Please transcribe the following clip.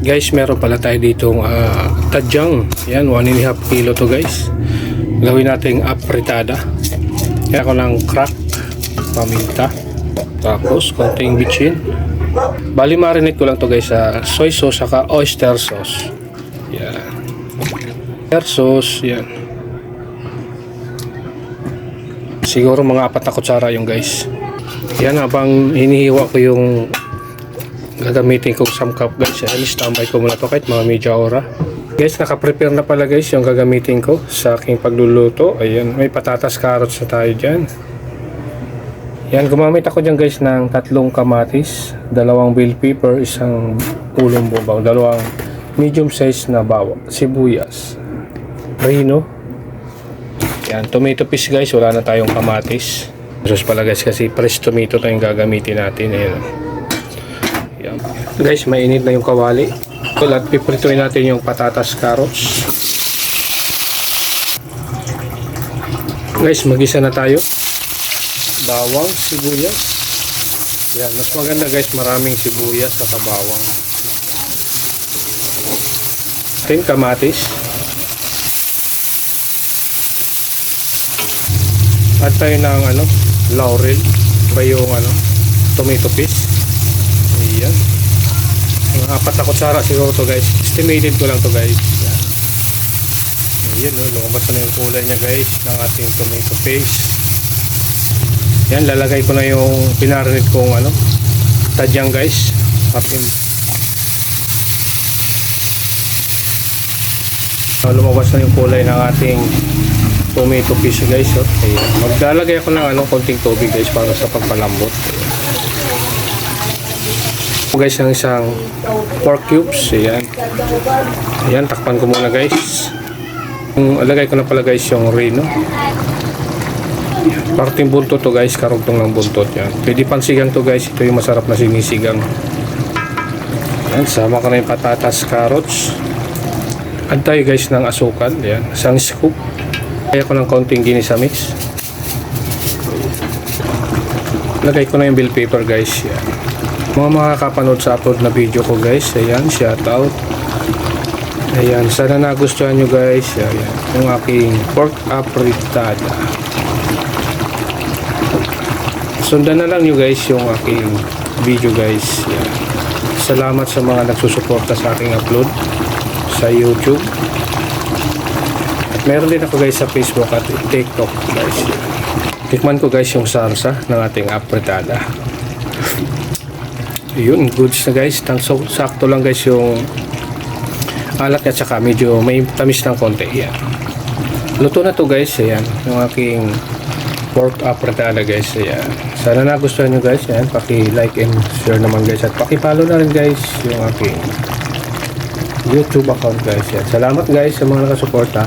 Guys, meron pala tayo ditong tadyang. Yan, 1.5 kilo to guys. Gawin nating apritada. Kaya ako ng crack, paminta, tapos konting bitchin. Bali marinate ko lang to guys sa soy sauce saka oyster sauce. Yan. Oyster sauce, yan. Siguro mga 4 na kutsara yung guys. Yan, habang hinihiwa ko yung gagamitin kong samkap guys. Yan, standby ko muna to kahit mga medya ora. Guys, naka-prepare na pala guys yung gagamitin ko sa aking pagluluto. Ayan, may patatas, carrots na tayo dyan. Yan, gumamit ako dyan guys ng 3 kamatis, 2 bell pepper, 1 ulong bubang, 2 medium size na bawang, sibuyas, rino. Yan, tomato paste guys, wala na tayong kamatis. Sos pala guys kasi fresh tomato na yung gagamitin natin. Ayan. Yan. Guys, mainit na yung kawali. At piprituin natin yung patatas, carrots. Guys, magisa na tayo. Bawang, sibuyas. Yan, mas maganda guys, maraming sibuyas sa bawang. Atin, kamatis. At tayo ng laurel. Ba yung tomato paste. Ayan. Mga 4 na kutsara siguro to guys. Estimated ko lang to guys. Yan. Ayan, lumabas na yung kulay niya guys ng ating tomato paste. Yan, lalagay ko na yung pinarinate kong tadyang guys. Lumabas na yung kulay ng ating tomato paste guys. Ayan. Maglalagay ako ng konting tubig guys para sa pagpalambot. Guys, ang isang pork cubes. Ayan. Ayan, takpan ko muna guys. Alagay ko na pala guys yung rino. Parting buntot to guys, karugtong ng buntot. Yan. Pwede pansigang to guys. Ito yung masarap na sinisigang. Ayan, sama ko na yung patatas, carrots. Add tayo guys ng asukal. Ayan, 1 scoop. Lagay ko ng konting ginisamis. Lagay ko na yung bell pepper guys. Yan. Mga makakapanood sa upload na video ko guys. Ayan, shout out. Ayan, sana nagustuhan nyo guys. Ayan, yung aking pork apritada. Sundan na lang nyo guys yung aking video guys. Ayan. Salamat sa mga nagsusuporta sa aking upload sa YouTube. At meron din ako guys sa Facebook at TikTok guys. Tikman ko guys yung sarsa ng ating apritada. Yun, goods na guys. Sakto lang guys yung alat at saka medyo may tamis ng konti. Yan. Luto na to guys. Ayan, yung aking pork apritada guys. Ayan. Sana nagustuhan nyo guys. Ayan, paki-like and share naman guys. At paki-follow na rin guys yung aking YouTube account guys. Ayan. Salamat guys sa mga nakasuporta.